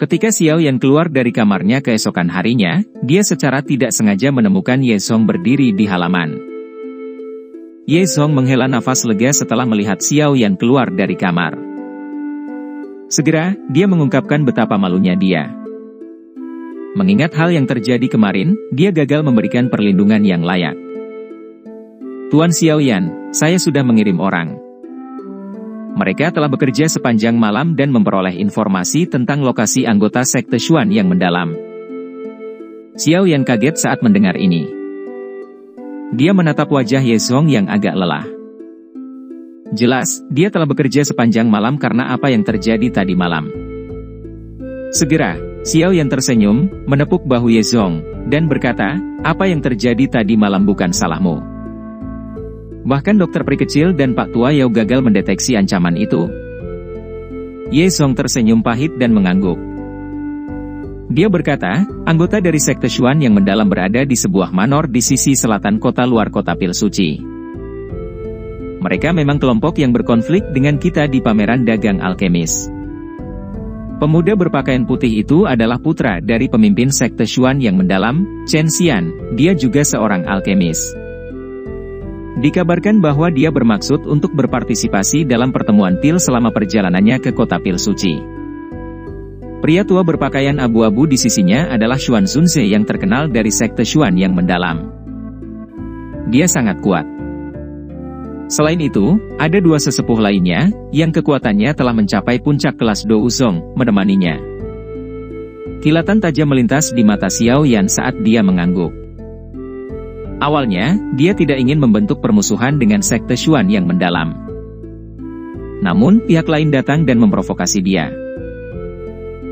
Ketika Xiao Yan keluar dari kamarnya keesokan harinya, dia secara tidak sengaja menemukan Ye Zong berdiri di halaman. Ye Zong menghela nafas lega setelah melihat Xiao Yan keluar dari kamar. Segera, dia mengungkapkan betapa malunya dia. Mengingat hal yang terjadi kemarin, dia gagal memberikan perlindungan yang layak. Tuan Xiao Yan, saya sudah mengirim orang. Mereka telah bekerja sepanjang malam dan memperoleh informasi tentang lokasi anggota sekte Xuan yang mendalam. Xiao Yan kaget saat mendengar ini. Dia menatap wajah Ye Zong yang agak lelah. Jelas, dia telah bekerja sepanjang malam karena apa yang terjadi tadi malam. Segera, Xiao Yan tersenyum, menepuk bahu Ye Zong, dan berkata, apa yang terjadi tadi malam bukan salahmu. Bahkan dokter peri kecil dan Pak Tua Yao gagal mendeteksi ancaman itu. Ye Zong tersenyum pahit dan mengangguk. Dia berkata, anggota dari sekte Xuan yang mendalam berada di sebuah manor di sisi selatan kota luar kota Pil Suci. Mereka memang kelompok yang berkonflik dengan kita di pameran dagang alkemis. Pemuda berpakaian putih itu adalah putra dari pemimpin sekte Xuan yang mendalam, Chen Xian. Dia juga seorang alkemis. Dikabarkan bahwa dia bermaksud untuk berpartisipasi dalam pertemuan Pil selama perjalanannya ke kota Pil Suci. Pria tua berpakaian abu-abu di sisinya adalah Xuan Zunze yang terkenal dari sekte Xuan yang mendalam. Dia sangat kuat. Selain itu, ada dua sesepuh lainnya, yang kekuatannya telah mencapai puncak kelas Do Uzong, menemaninya. Kilatan tajam melintas di mata Xiao Yan saat dia mengangguk. Awalnya, dia tidak ingin membentuk permusuhan dengan sekte Xuan yang mendalam. Namun, pihak lain datang dan memprovokasi dia.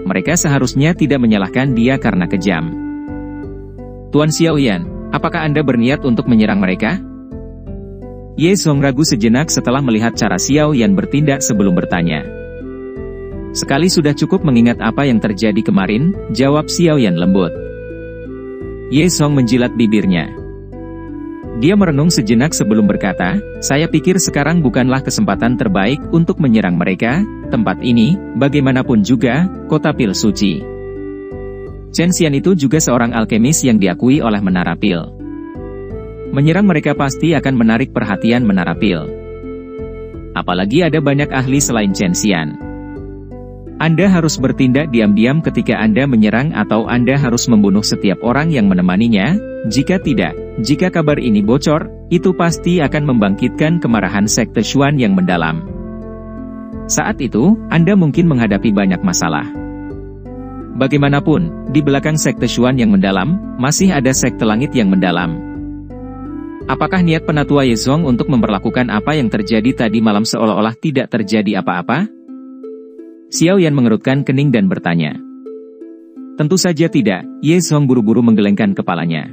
Mereka seharusnya tidak menyalahkan dia karena kejam. Tuan Xiao Yan, apakah Anda berniat untuk menyerang mereka? Ye Zong ragu sejenak setelah melihat cara Xiao Yan bertindak sebelum bertanya. Sekali sudah cukup mengingat apa yang terjadi kemarin, jawab Xiao Yan lembut. Ye Zong menjilat bibirnya. Dia merenung sejenak sebelum berkata, saya pikir sekarang bukanlah kesempatan terbaik untuk menyerang mereka, tempat ini, bagaimanapun juga, kota Pil Suci. Chen Xian itu juga seorang alkemis yang diakui oleh Menara Pil. Menyerang mereka pasti akan menarik perhatian Menara Pil. Apalagi ada banyak ahli selain Chen Xian. Anda harus bertindak diam-diam ketika Anda menyerang atau Anda harus membunuh setiap orang yang menemaninya. Jika tidak, jika kabar ini bocor, itu pasti akan membangkitkan kemarahan sekte Xuan yang mendalam. Saat itu, Anda mungkin menghadapi banyak masalah. Bagaimanapun, di belakang sekte Xuan yang mendalam, masih ada sekte langit yang mendalam. Apakah niat Penatua Ye Zong untuk memperlakukan apa yang terjadi tadi malam seolah-olah tidak terjadi apa-apa? Xiao Yan mengerutkan kening dan bertanya. Tentu saja tidak, Ye Zong buru-buru menggelengkan kepalanya.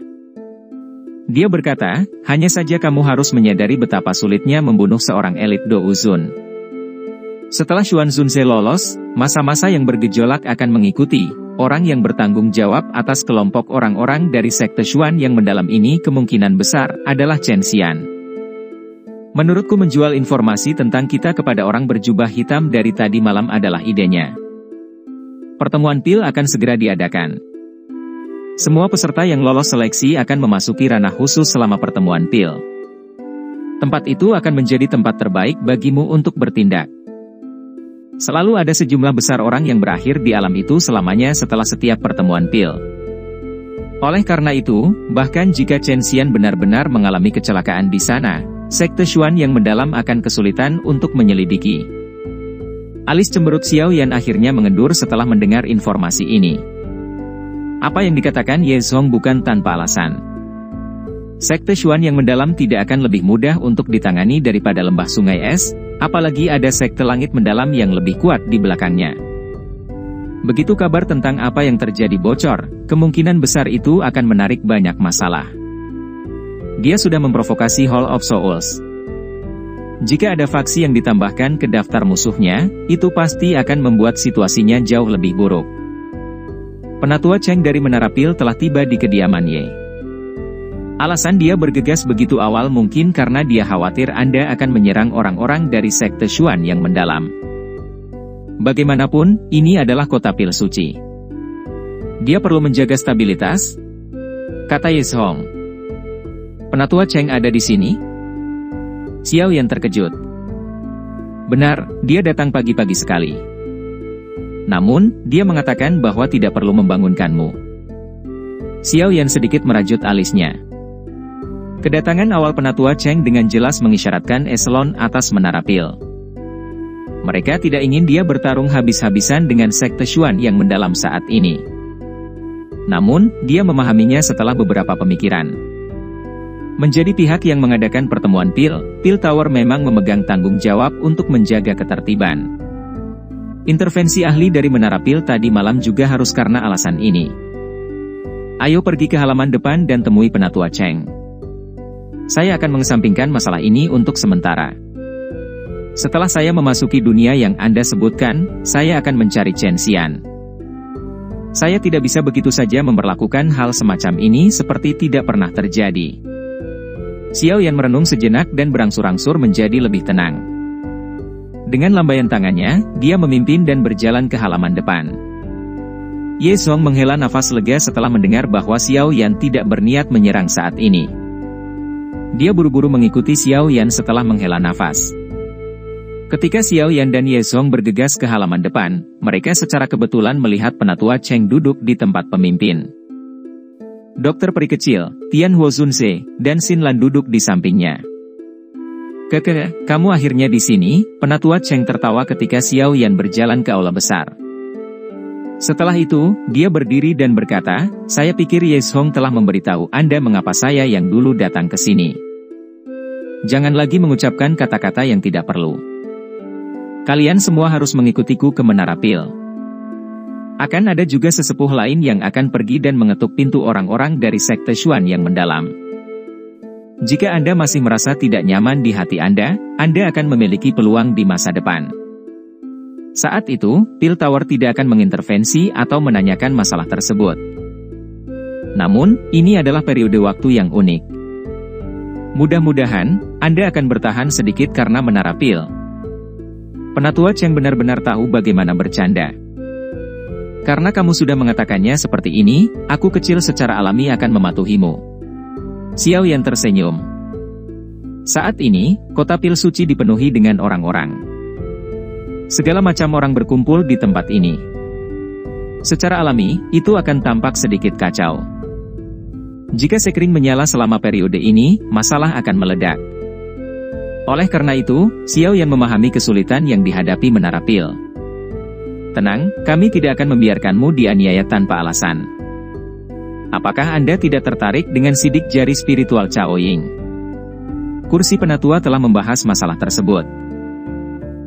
Dia berkata, hanya saja kamu harus menyadari betapa sulitnya membunuh seorang elit Do Uzun. Setelah Xuan Zunze lolos, masa-masa yang bergejolak akan mengikuti. Orang yang bertanggung jawab atas kelompok orang-orang dari sekte Xuan yang mendalam ini kemungkinan besar adalah Chen Xian. Menurutku menjual informasi tentang kita kepada orang berjubah hitam dari tadi malam adalah idenya. Pertemuan Pil akan segera diadakan. Semua peserta yang lolos seleksi akan memasuki ranah khusus selama pertemuan Pil. Tempat itu akan menjadi tempat terbaik bagimu untuk bertindak. Selalu ada sejumlah besar orang yang berakhir di alam itu selamanya setelah setiap pertemuan Pil. Oleh karena itu, bahkan jika Chen Xian benar-benar mengalami kecelakaan di sana, sekte Xuan yang mendalam akan kesulitan untuk menyelidiki. Alis cemberut Xiao Yan akhirnya mengendur setelah mendengar informasi ini. Apa yang dikatakan Ye Zong bukan tanpa alasan. Sekte Xuan yang mendalam tidak akan lebih mudah untuk ditangani daripada lembah sungai es, apalagi ada sekte langit mendalam yang lebih kuat di belakangnya. Begitu kabar tentang apa yang terjadi bocor, kemungkinan besar itu akan menarik banyak masalah. Dia sudah memprovokasi Hall of Souls. Jika ada faksi yang ditambahkan ke daftar musuhnya, itu pasti akan membuat situasinya jauh lebih buruk. Penatua Cheng dari Menara Pil telah tiba di kediaman Ye. Alasan dia bergegas begitu awal mungkin karena dia khawatir Anda akan menyerang orang-orang dari sekte Xuan yang mendalam. Bagaimanapun, ini adalah kota Pil Suci. Dia perlu menjaga stabilitas, kata Ye Zhong. Penatua Cheng ada di sini? Xiao Yan terkejut. Benar, dia datang pagi-pagi sekali. Namun, dia mengatakan bahwa tidak perlu membangunkanmu. Xiao Yan sedikit merajut alisnya. Kedatangan awal penatua Cheng dengan jelas mengisyaratkan eselon atas Menara Pil. Mereka tidak ingin dia bertarung habis-habisan dengan sekte Xuan yang mendalam saat ini. Namun, dia memahaminya setelah beberapa pemikiran. Menjadi pihak yang mengadakan pertemuan Pil Tower memang memegang tanggung jawab untuk menjaga ketertiban. Intervensi ahli dari Menara Pil tadi malam juga harus karena alasan ini. Ayo pergi ke halaman depan dan temui penatua Cheng. Saya akan mengesampingkan masalah ini untuk sementara. Setelah saya memasuki dunia yang Anda sebutkan, saya akan mencari Chen Xian. Saya tidak bisa begitu saja memperlakukan hal semacam ini seperti tidak pernah terjadi. Xiao Yan merenung sejenak dan berangsur-angsur menjadi lebih tenang. Dengan lambaian tangannya, dia memimpin dan berjalan ke halaman depan. Ye Zhong menghela nafas lega setelah mendengar bahwa Xiao Yan tidak berniat menyerang saat ini. Dia buru-buru mengikuti Xiao Yan setelah menghela nafas. Ketika Xiao Yan dan Ye Zhong bergegas ke halaman depan, mereka secara kebetulan melihat penatua Cheng duduk di tempat pemimpin. Dokter peri kecil, Tian Huo Zunze, dan Xin Lan duduk di sampingnya. Kamu akhirnya di sini, penatua Cheng tertawa ketika Xiao Yan berjalan ke aula besar. Setelah itu, dia berdiri dan berkata, saya pikir Ye Zhong telah memberitahu Anda mengapa saya yang dulu datang ke sini. Jangan lagi mengucapkan kata-kata yang tidak perlu. Kalian semua harus mengikutiku ke Menara Pil. Akan ada juga sesepuh lain yang akan pergi dan mengetuk pintu orang-orang dari sekte Xuan yang mendalam. Jika Anda masih merasa tidak nyaman di hati Anda akan memiliki peluang di masa depan. Saat itu, Pil Tower tidak akan mengintervensi atau menanyakan masalah tersebut. Namun, ini adalah periode waktu yang unik. Mudah-mudahan, Anda akan bertahan sedikit karena Menara Pil. Penatua Cheng benar-benar tahu bagaimana bercanda. Karena kamu sudah mengatakannya seperti ini, aku kecil secara alami akan mematuhimu. Xiao Yan tersenyum. Saat ini, kota Pil Suci dipenuhi dengan orang-orang. Segala macam orang berkumpul di tempat ini. Secara alami, itu akan tampak sedikit kacau. Jika sekring menyala selama periode ini, masalah akan meledak. Oleh karena itu, Xiao Yan memahami kesulitan yang dihadapi Menara Pil. Tenang, kami tidak akan membiarkanmu dianiaya tanpa alasan. Apakah Anda tidak tertarik dengan sidik jari spiritual Cao Ying? Kursi penatua telah membahas masalah tersebut.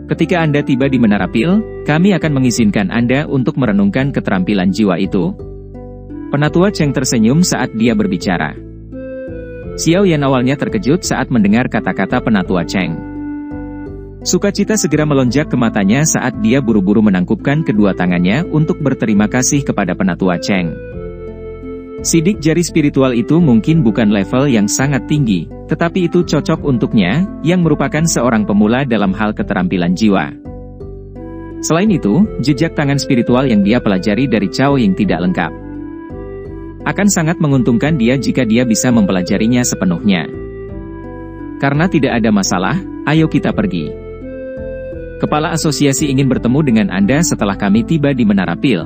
Ketika Anda tiba di Menara Pil, kami akan mengizinkan Anda untuk merenungkan keterampilan jiwa itu. Penatua Cheng tersenyum saat dia berbicara. Xiao Yan awalnya terkejut saat mendengar kata-kata penatua Cheng. Sukacita segera melonjak ke matanya saat dia buru-buru menangkupkan kedua tangannya untuk berterima kasih kepada penatua Cheng. Sidik jari spiritual itu mungkin bukan level yang sangat tinggi, tetapi itu cocok untuknya, yang merupakan seorang pemula dalam hal keterampilan jiwa. Selain itu, jejak tangan spiritual yang dia pelajari dari Cao Ying tidak lengkap. Akan sangat menguntungkan dia jika dia bisa mempelajarinya sepenuhnya. Karena tidak ada masalah, ayo kita pergi. Kepala asosiasi ingin bertemu dengan Anda setelah kami tiba di Menara Pil.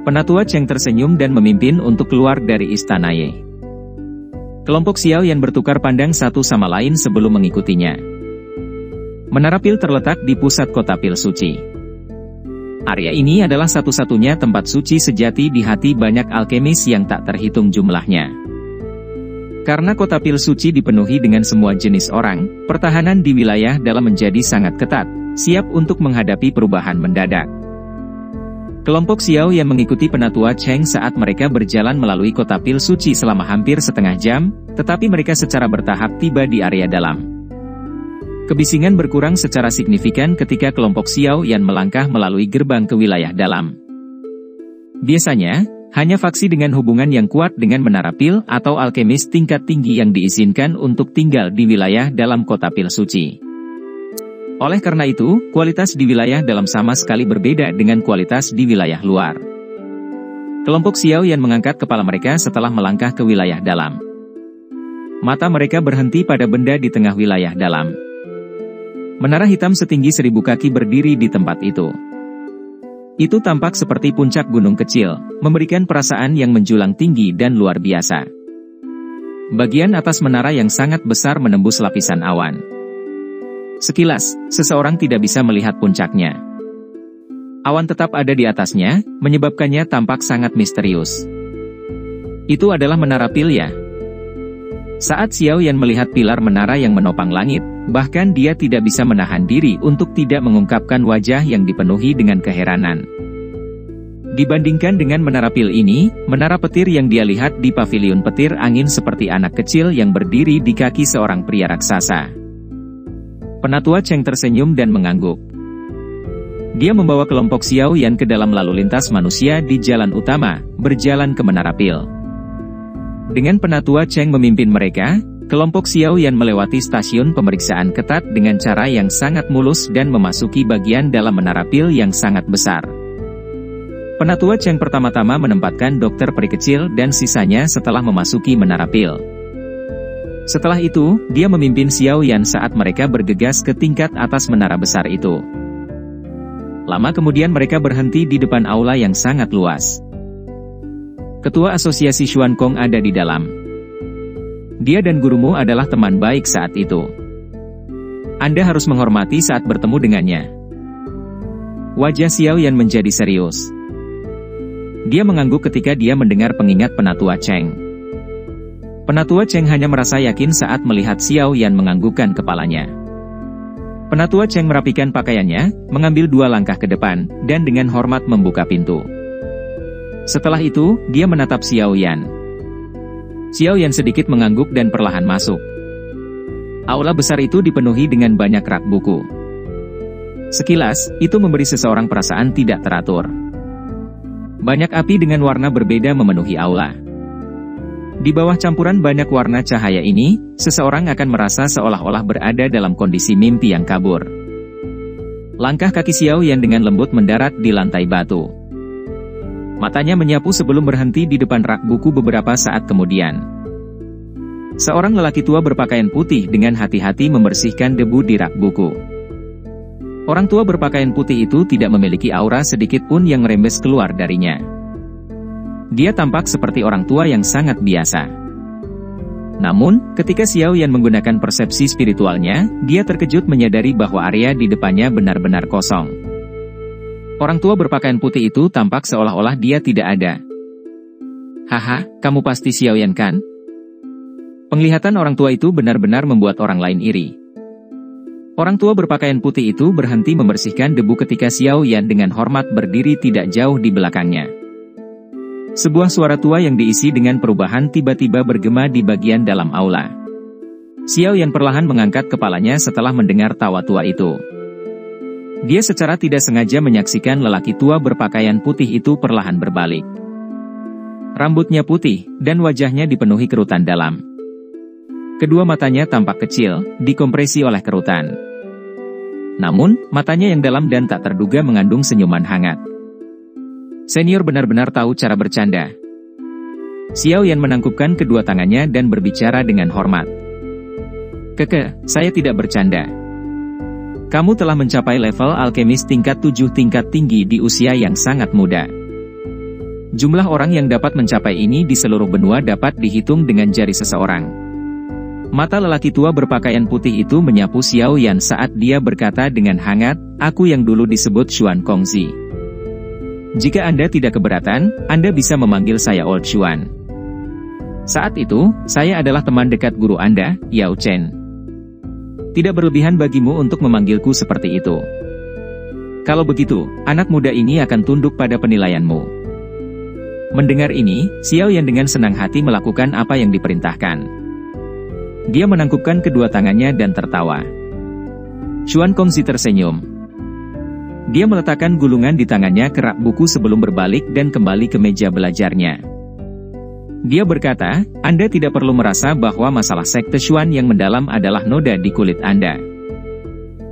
Penatua Cheng tersenyum dan memimpin untuk keluar dari istana Ye. Kelompok Xiao Yan bertukar pandang satu sama lain sebelum mengikutinya. Menara Pil terletak di pusat kota Pil Suci. Area ini adalah satu-satunya tempat suci sejati di hati banyak alkemis yang tak terhitung jumlahnya. Karena kota Pil Suci dipenuhi dengan semua jenis orang, pertahanan di wilayah dalam menjadi sangat ketat, siap untuk menghadapi perubahan mendadak. Kelompok Xiao yang mengikuti penatua Cheng saat mereka berjalan melalui kota Pil Suci selama hampir setengah jam, tetapi mereka secara bertahap tiba di area dalam. Kebisingan berkurang secara signifikan ketika kelompok Xiao yang melangkah melalui gerbang ke wilayah dalam. Biasanya, hanya faksi dengan hubungan yang kuat dengan Menara Pil atau alkemis tingkat tinggi yang diizinkan untuk tinggal di wilayah dalam kota Pil Suci. Oleh karena itu, kualitas di wilayah dalam sama sekali berbeda dengan kualitas di wilayah luar. Kelompok Xiao Yan mengangkat kepala mereka setelah melangkah ke wilayah dalam. Mata mereka berhenti pada benda di tengah wilayah dalam. Menara hitam setinggi 1000 kaki berdiri di tempat itu. Itu tampak seperti puncak gunung kecil, memberikan perasaan yang menjulang tinggi dan luar biasa. Bagian atas menara yang sangat besar menembus lapisan awan. Sekilas, seseorang tidak bisa melihat puncaknya. Awan tetap ada di atasnya, menyebabkannya tampak sangat misterius. Itu adalah menara pil ya? Saat Xiao Yan melihat pilar menara yang menopang langit, bahkan dia tidak bisa menahan diri untuk tidak mengungkapkan wajah yang dipenuhi dengan keheranan. Dibandingkan dengan menara pil ini, menara petir yang dia lihat di pavilion petir angin seperti anak kecil yang berdiri di kaki seorang pria raksasa. Penatua Cheng tersenyum dan mengangguk. Dia membawa kelompok Xiao Yan ke dalam lalu lintas manusia di jalan utama, berjalan ke menara pil. Dengan Penatua Cheng memimpin mereka, kelompok Xiao Yan melewati stasiun pemeriksaan ketat dengan cara yang sangat mulus dan memasuki bagian dalam menara pil yang sangat besar. Penatua Cheng pertama-tama menempatkan dokter peri kecil dan sisanya setelah memasuki menara pil. Setelah itu, dia memimpin Xiao Yan saat mereka bergegas ke tingkat atas menara besar itu. Lama kemudian mereka berhenti di depan aula yang sangat luas. Ketua Asosiasi Xuan Kong ada di dalam. Dia dan gurumu adalah teman baik saat itu. Anda harus menghormati saat bertemu dengannya. Wajah Xiao Yan menjadi serius. Dia mengangguk ketika dia mendengar pengingat Penatua Cheng. Penatua Cheng hanya merasa yakin saat melihat Xiao Yan menganggukkan kepalanya. Penatua Cheng merapikan pakaiannya, mengambil 2 langkah ke depan, dan dengan hormat membuka pintu. Setelah itu, dia menatap Xiao Yan. Xiao Yan sedikit mengangguk dan perlahan masuk. Aula besar itu dipenuhi dengan banyak rak buku. Sekilas, itu memberi seseorang perasaan tidak teratur. Banyak api dengan warna berbeda memenuhi aula. Di bawah campuran banyak warna cahaya ini, seseorang akan merasa seolah-olah berada dalam kondisi mimpi yang kabur. Langkah kaki Xiao Yan dengan lembut mendarat di lantai batu. Matanya menyapu sebelum berhenti di depan rak buku beberapa saat kemudian. Seorang lelaki tua berpakaian putih dengan hati-hati membersihkan debu di rak buku. Orang tua berpakaian putih itu tidak memiliki aura sedikit pun yang merembes keluar darinya. Dia tampak seperti orang tua yang sangat biasa. Namun, ketika Xiao Yan menggunakan persepsi spiritualnya, dia terkejut menyadari bahwa area di depannya benar-benar kosong. Orang tua berpakaian putih itu tampak seolah-olah dia tidak ada. Haha, kamu pasti Xiao Yan kan? Penglihatan orang tua itu benar-benar membuat orang lain iri. Orang tua berpakaian putih itu berhenti membersihkan debu ketika Xiao Yan dengan hormat berdiri tidak jauh di belakangnya. Sebuah suara tua yang diisi dengan perubahan tiba-tiba bergema di bagian dalam aula. Xiao Yan perlahan mengangkat kepalanya setelah mendengar tawa tua itu. Dia secara tidak sengaja menyaksikan lelaki tua berpakaian putih itu perlahan berbalik. Rambutnya putih, dan wajahnya dipenuhi kerutan dalam. Kedua matanya tampak kecil, dikompresi oleh kerutan. Namun, matanya yang dalam dan tak terduga mengandung senyuman hangat. Senior benar-benar tahu cara bercanda. Xiao Yan menangkupkan kedua tangannya dan berbicara dengan hormat. Keke, saya tidak bercanda. Kamu telah mencapai level alkemis tingkat 7 tingkat tinggi di usia yang sangat muda. Jumlah orang yang dapat mencapai ini di seluruh benua dapat dihitung dengan jari seseorang. Mata lelaki tua berpakaian putih itu menyapu Xiao Yan saat dia berkata dengan hangat, aku yang dulu disebut Xuan Kongzi. Jika Anda tidak keberatan, Anda bisa memanggil saya Old Xuan. Saat itu, saya adalah teman dekat guru Anda, Yao Chen. Tidak berlebihan bagimu untuk memanggilku seperti itu. Kalau begitu, anak muda ini akan tunduk pada penilaianmu. Mendengar ini, Xiao Yan dengan senang hati melakukan apa yang diperintahkan. Dia menangkupkan kedua tangannya dan tertawa. Xuan Kongzi tersenyum. Dia meletakkan gulungan di tangannya ke rak buku sebelum berbalik dan kembali ke meja belajarnya. Dia berkata, Anda tidak perlu merasa bahwa masalah sekte Xuan yang mendalam adalah noda di kulit Anda.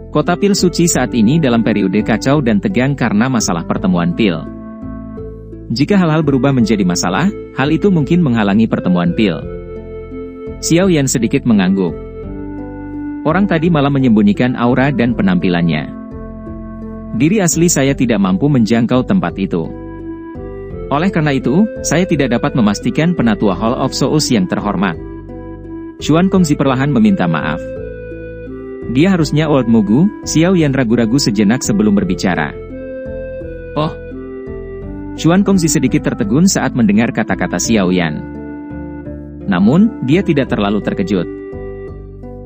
Kota Pil Suci saat ini dalam periode kacau dan tegang karena masalah pertemuan Pil. Jika hal-hal berubah menjadi masalah, hal itu mungkin menghalangi pertemuan Pil. Xiao Yan sedikit mengangguk. Orang tadi malah menyembunyikan aura dan penampilannya. Diri asli saya tidak mampu menjangkau tempat itu. Oleh karena itu, saya tidak dapat memastikan penatua Hall of Souls yang terhormat. Xuan Kongzi perlahan meminta maaf. Dia harusnya Old Mugu. Xiao Yan ragu-ragu sejenak sebelum berbicara. Oh. Xuan Kongzi sedikit tertegun saat mendengar kata-kata Xiao Yan. Namun, dia tidak terlalu terkejut.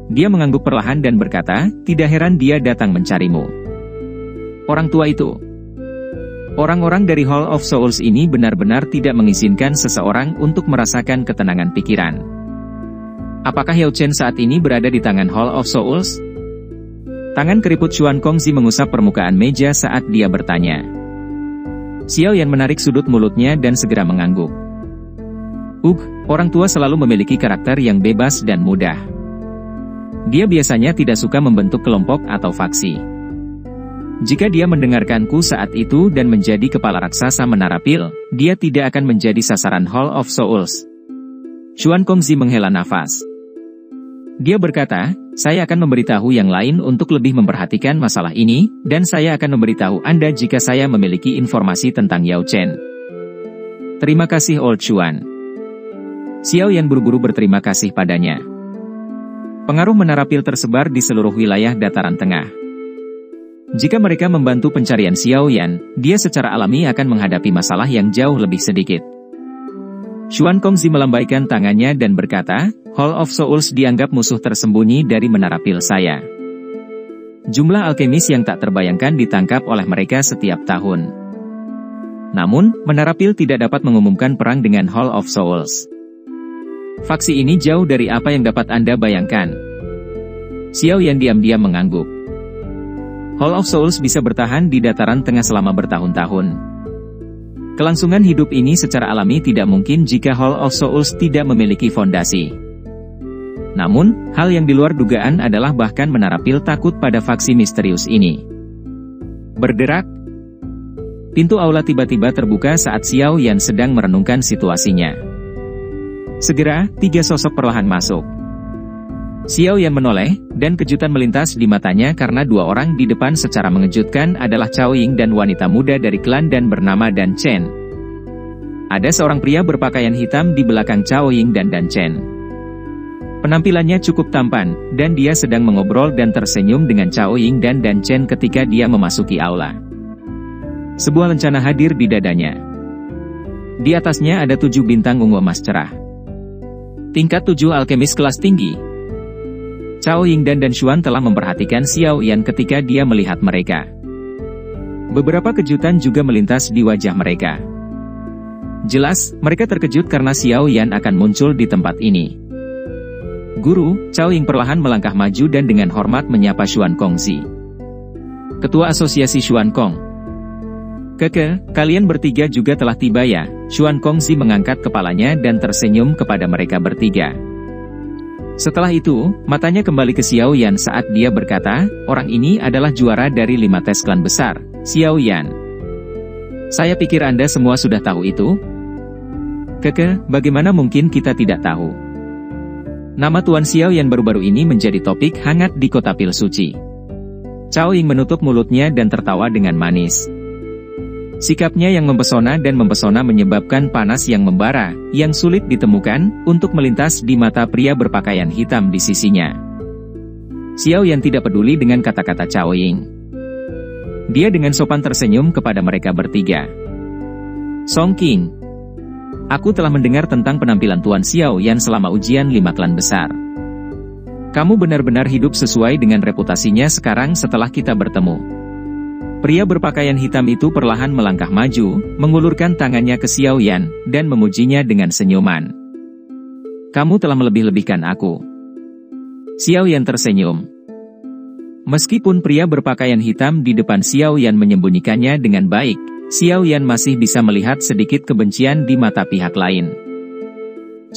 Dia mengangguk perlahan dan berkata, tidak heran dia datang mencarimu. Orang tua itu. Orang-orang dari Hall of Souls ini benar-benar tidak mengizinkan seseorang untuk merasakan ketenangan pikiran. Apakah Yao Chen saat ini berada di tangan Hall of Souls? Tangan keriput Xuan Kongzi mengusap permukaan meja saat dia bertanya. Xiao Yan menarik sudut mulutnya dan segera mengangguk. Orang tua selalu memiliki karakter yang bebas dan mudah. Dia biasanya tidak suka membentuk kelompok atau faksi. Jika dia mendengarkanku saat itu dan menjadi kepala raksasa Menara Pil, dia tidak akan menjadi sasaran Hall of Souls. Xuan Kongzi menghela nafas. Dia berkata, saya akan memberitahu yang lain untuk lebih memperhatikan masalah ini, dan saya akan memberitahu Anda jika saya memiliki informasi tentang Yao Chen. Terima kasih Old Xuan. Xiao Yan buru-buru berterima kasih padanya. Pengaruh Menara Pil tersebar di seluruh wilayah dataran tengah. Jika mereka membantu pencarian Xiao Yan, dia secara alami akan menghadapi masalah yang jauh lebih sedikit. Xuan Kongzi melambaikan tangannya dan berkata, Hall of Souls dianggap musuh tersembunyi dari Menara Pil saya. Jumlah alkemis yang tak terbayangkan ditangkap oleh mereka setiap tahun. Namun, Menara Pil tidak dapat mengumumkan perang dengan Hall of Souls. Faksi ini jauh dari apa yang dapat Anda bayangkan. Xiao Yan diam-diam mengangguk. Hall of Souls bisa bertahan di dataran tengah selama bertahun-tahun. Kelangsungan hidup ini secara alami tidak mungkin jika Hall of Souls tidak memiliki fondasi. Namun, hal yang di luar dugaan adalah bahkan Menara Pil takut pada faksi misterius ini. Berderak. Pintu aula tiba-tiba terbuka saat Xiao Yan sedang merenungkan situasinya. Segera, 3 sosok perlahan masuk. Xiao Yan menoleh, dan kejutan melintas di matanya karena 2 orang di depan secara mengejutkan adalah Cao Ying dan wanita muda dari klan Dan bernama Dan Chen. Ada seorang pria berpakaian hitam di belakang Cao Ying dan Dan Chen. Penampilannya cukup tampan, dan dia sedang mengobrol dan tersenyum dengan Cao Ying dan Dan Chen ketika dia memasuki aula. Sebuah lencana hadir di dadanya. Di atasnya ada 7 bintang ungu emas cerah. Tingkat 7 alkemis kelas tinggi. Cao Ying dan Dan Xuan telah memperhatikan Xiao Yan ketika dia melihat mereka. Beberapa kejutan juga melintas di wajah mereka. Jelas, mereka terkejut karena Xiao Yan akan muncul di tempat ini. Guru, Cao Ying perlahan melangkah maju dan dengan hormat menyapa Xuan Kongzi. Ketua Asosiasi Xuan Kong. Kalian bertiga juga telah tiba ya? Xuan Kongzi mengangkat kepalanya dan tersenyum kepada mereka bertiga. Setelah itu, matanya kembali ke Xiao Yan saat dia berkata, orang ini adalah juara dari 5 tes klan besar, Xiao Yan. Saya pikir Anda semua sudah tahu itu. Bagaimana mungkin kita tidak tahu? Nama Tuan Xiao Yan baru-baru ini menjadi topik hangat di kota Pil Suci. Cao Ying menutup mulutnya dan tertawa dengan manis. Sikapnya yang mempesona menyebabkan panas yang membara, yang sulit ditemukan, untuk melintas di mata pria berpakaian hitam di sisinya. Xiao Yan tidak peduli dengan kata-kata Cao Ying. Dia dengan sopan tersenyum kepada mereka bertiga. Song Qing. Aku telah mendengar tentang penampilan Tuan Xiao Yan selama ujian 5 klan besar. Kamu benar-benar hidup sesuai dengan reputasinya sekarang setelah kita bertemu. Pria berpakaian hitam itu perlahan melangkah maju, mengulurkan tangannya ke Xiao Yan, dan memujinya dengan senyuman. Kamu telah melebih-lebihkan aku. Xiao Yan tersenyum. Meskipun pria berpakaian hitam di depan Xiao Yan menyembunyikannya dengan baik, Xiao Yan masih bisa melihat sedikit kebencian di mata pihak lain.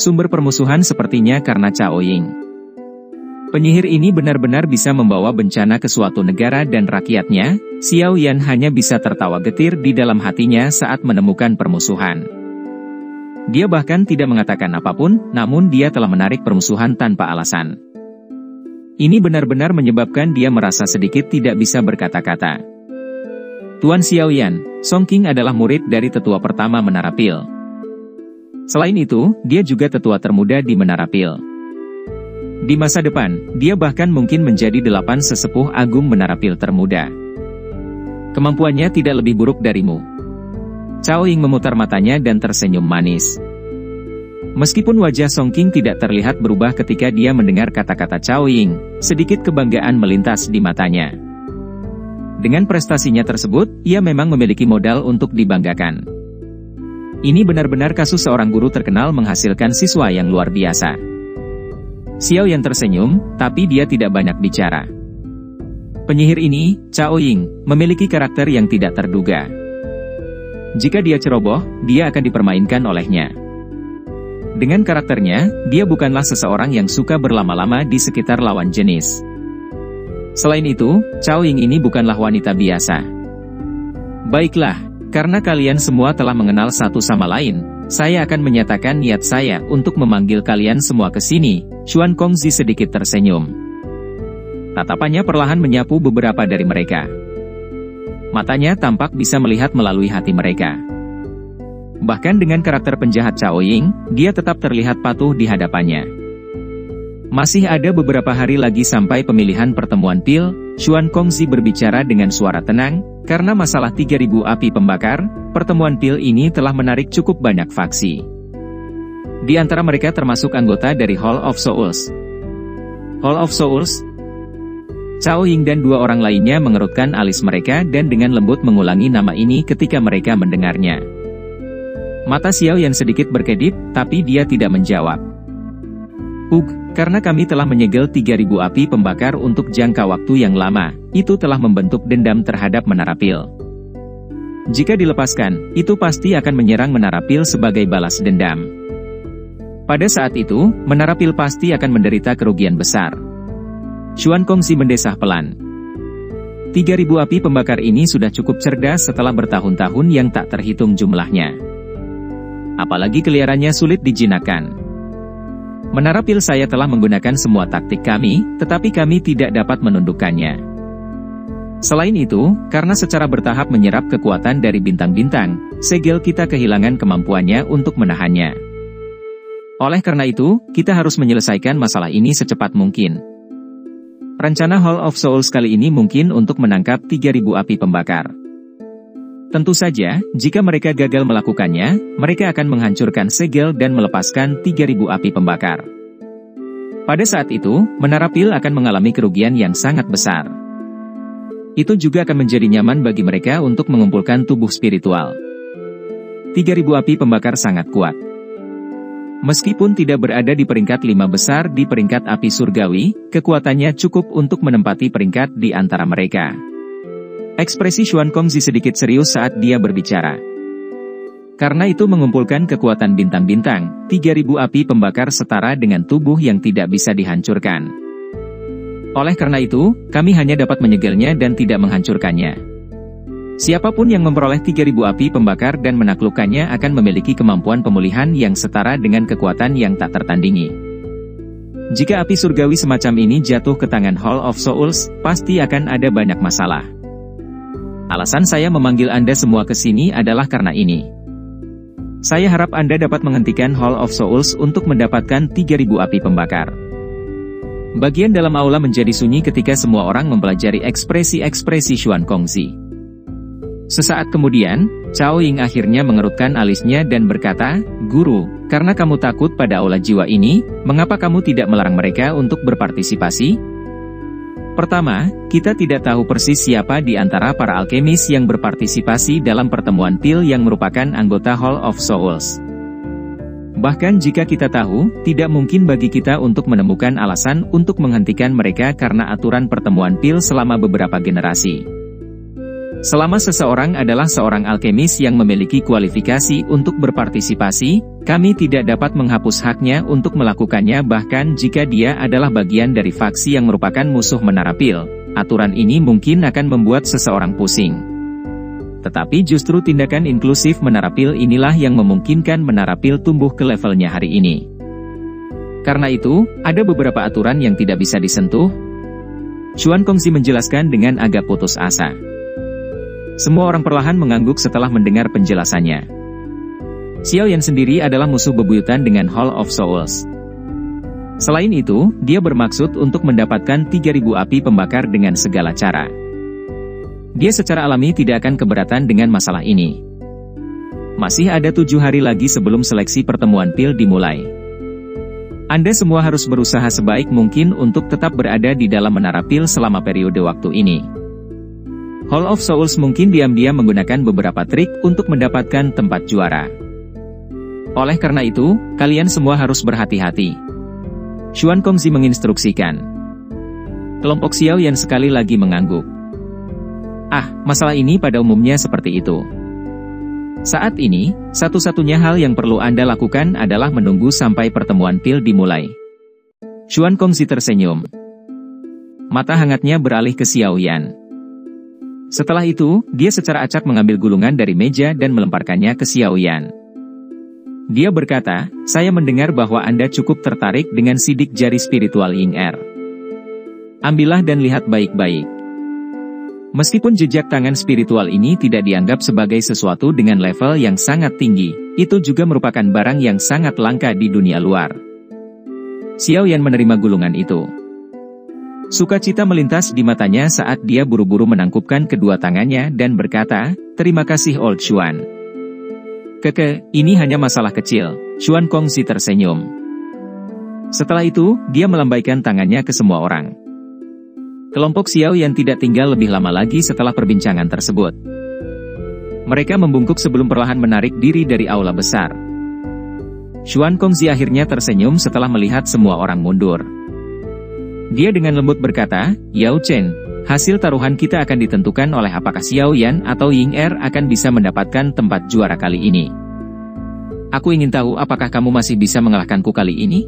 Sumber permusuhan sepertinya karena Cao Ying. Penyihir ini benar-benar bisa membawa bencana ke suatu negara dan rakyatnya. Xiao Yan hanya bisa tertawa getir di dalam hatinya saat menemukan permusuhan. Dia bahkan tidak mengatakan apapun, namun dia telah menarik permusuhan tanpa alasan. Ini benar-benar menyebabkan dia merasa sedikit tidak bisa berkata-kata. Tuan Xiao Yan, Song Qing adalah murid dari tetua pertama Menara Pil. Selain itu, dia juga tetua termuda di Menara Pil. Di masa depan, dia bahkan mungkin menjadi 8 sesepuh agung Menara Pil termuda. Kemampuannya tidak lebih buruk darimu. Cao Ying memutar matanya dan tersenyum manis. Meskipun wajah Song Qing tidak terlihat berubah ketika dia mendengar kata-kata Cao Ying, sedikit kebanggaan melintas di matanya. Dengan prestasinya tersebut, ia memang memiliki modal untuk dibanggakan. Ini benar-benar kasus seorang guru terkenal menghasilkan siswa yang luar biasa. Xiao Yan tersenyum, tapi dia tidak banyak bicara. Penyihir ini, Cao Ying, memiliki karakter yang tidak terduga. Jika dia ceroboh, dia akan dipermainkan olehnya. Dengan karakternya, dia bukanlah seseorang yang suka berlama-lama di sekitar lawan jenis. Selain itu, Cao Ying ini bukanlah wanita biasa. Baiklah, karena kalian semua telah mengenal satu sama lain, saya akan menyatakan niat saya untuk memanggil kalian semua ke sini. Xuan Kongzi sedikit tersenyum. Tatapannya perlahan menyapu beberapa dari mereka. Matanya tampak bisa melihat melalui hati mereka. Bahkan dengan karakter penjahat Cao Ying, dia tetap terlihat patuh di hadapannya. Masih ada beberapa hari lagi sampai pemilihan pertemuan Pil. Xuan Kongzi berbicara dengan suara tenang, karena masalah 3.000 api pembakar, pertemuan Pil ini telah menarik cukup banyak faksi. Di antara mereka termasuk anggota dari Hall of Souls. Hall of Souls? Cao Ying dan 2 orang lainnya mengerutkan alis mereka dan dengan lembut mengulangi nama ini ketika mereka mendengarnya. Mata Xiao Yan sedikit berkedip, tapi dia tidak menjawab. Karena kami telah menyegel 3.000 api pembakar untuk jangka waktu yang lama, itu telah membentuk dendam terhadap Menara Pil. Jika dilepaskan, itu pasti akan menyerang Menara Pil sebagai balas dendam. Pada saat itu, Menara Pil pasti akan menderita kerugian besar. Xuan Kongzi mendesah pelan. 3.000 api pembakar ini sudah cukup cerdas setelah bertahun-tahun yang tak terhitung jumlahnya. Apalagi keliarannya sulit dijinakkan. Menara Pil saya telah menggunakan semua taktik kami, tetapi kami tidak dapat menundukkannya. Selain itu, karena secara bertahap menyerap kekuatan dari bintang-bintang, segel kita kehilangan kemampuannya untuk menahannya. Oleh karena itu, kita harus menyelesaikan masalah ini secepat mungkin. Rencana Hall of Souls kali ini mungkin untuk menangkap 3.000 api pembakar. Tentu saja, jika mereka gagal melakukannya, mereka akan menghancurkan segel dan melepaskan 3.000 api pembakar. Pada saat itu, Menara Pil akan mengalami kerugian yang sangat besar. Itu juga akan menjadi nyaman bagi mereka untuk mengumpulkan tubuh spiritual. 3.000 api pembakar sangat kuat. Meskipun tidak berada di peringkat 5 besar di peringkat api surgawi, kekuatannya cukup untuk menempati peringkat di antara mereka. Ekspresi Xuan Kongzi sedikit serius saat dia berbicara. Karena itu mengumpulkan kekuatan bintang-bintang, 3.000 api pembakar setara dengan tubuh yang tidak bisa dihancurkan. Oleh karena itu, kami hanya dapat menyegelnya dan tidak menghancurkannya. Siapapun yang memperoleh 3.000 api pembakar dan menaklukkannya akan memiliki kemampuan pemulihan yang setara dengan kekuatan yang tak tertandingi. Jika api surgawi semacam ini jatuh ke tangan Hall of Souls, pasti akan ada banyak masalah. Alasan saya memanggil Anda semua ke sini adalah karena ini. Saya harap Anda dapat menghentikan Hall of Souls untuk mendapatkan 3.000 api pembakar. Bagian dalam aula menjadi sunyi ketika semua orang mempelajari ekspresi-ekspresi Xuan Kongzi. Sesaat kemudian, Cao Ying akhirnya mengerutkan alisnya dan berkata, "Guru, karena kamu takut pada aula jiwa ini, mengapa kamu tidak melarang mereka untuk berpartisipasi?" Pertama, kita tidak tahu persis siapa di antara para alkemis yang berpartisipasi dalam pertemuan Pil yang merupakan anggota Hall of Souls. Bahkan jika kita tahu, tidak mungkin bagi kita untuk menemukan alasan untuk menghentikan mereka karena aturan pertemuan Pil selama beberapa generasi. Selama seseorang adalah seorang alkemis yang memiliki kualifikasi untuk berpartisipasi, Kami tidak dapat menghapus haknya untuk melakukannya bahkan jika dia adalah bagian dari faksi yang merupakan musuh Menara Pil. Aturan ini mungkin akan membuat seseorang pusing. Tetapi justru tindakan inklusif Menara Pil inilah yang memungkinkan Menara Pil tumbuh ke levelnya hari ini. Karena itu, ada beberapa aturan yang tidak bisa disentuh. Xuan Kongzi menjelaskan dengan agak putus asa. Semua orang perlahan mengangguk setelah mendengar penjelasannya. Xiao Yan sendiri adalah musuh bebuyutan dengan Hall of Souls. Selain itu, dia bermaksud untuk mendapatkan 3.000 api pembakar dengan segala cara. Dia secara alami tidak akan keberatan dengan masalah ini. Masih ada 7 hari lagi sebelum seleksi pertemuan pil dimulai. Anda semua harus berusaha sebaik mungkin untuk tetap berada di dalam menara pil selama periode waktu ini. Hall of Souls mungkin diam-diam menggunakan beberapa trik untuk mendapatkan tempat juara. Oleh karena itu, kalian semua harus berhati-hati. Xuan Kongzi menginstruksikan. Kelompok Xiao Yan sekali lagi mengangguk. Masalah ini pada umumnya seperti itu. Saat ini, satu-satunya hal yang perlu Anda lakukan adalah menunggu sampai pertemuan pil dimulai. Xuan Kongzi tersenyum. Mata hangatnya beralih ke Xiao Yan. Setelah itu, dia secara acak mengambil gulungan dari meja dan melemparkannya ke Xiao Yan. Dia berkata, saya mendengar bahwa Anda cukup tertarik dengan sidik jari spiritual Ying Er. Ambillah dan lihat baik-baik. Meskipun jejak tangan spiritual ini tidak dianggap sebagai sesuatu dengan level yang sangat tinggi, itu juga merupakan barang yang sangat langka di dunia luar. Xiao Yan menerima gulungan itu. Sukacita melintas di matanya saat dia buru-buru menangkupkan kedua tangannya dan berkata, terima kasih Old Xuan. Ini hanya masalah kecil, Xuan Kongzi tersenyum. Setelah itu, dia melambaikan tangannya ke semua orang. Kelompok Xiao Yan tidak tinggal lebih lama lagi setelah perbincangan tersebut. Mereka membungkuk sebelum perlahan menarik diri dari aula besar. Xuan Kongzi akhirnya tersenyum setelah melihat semua orang mundur. Dia dengan lembut berkata, Yao Chen, hasil taruhan kita akan ditentukan oleh apakah Xiao Yan atau Ying Er akan bisa mendapatkan tempat juara kali ini. Aku ingin tahu apakah kamu masih bisa mengalahkanku kali ini?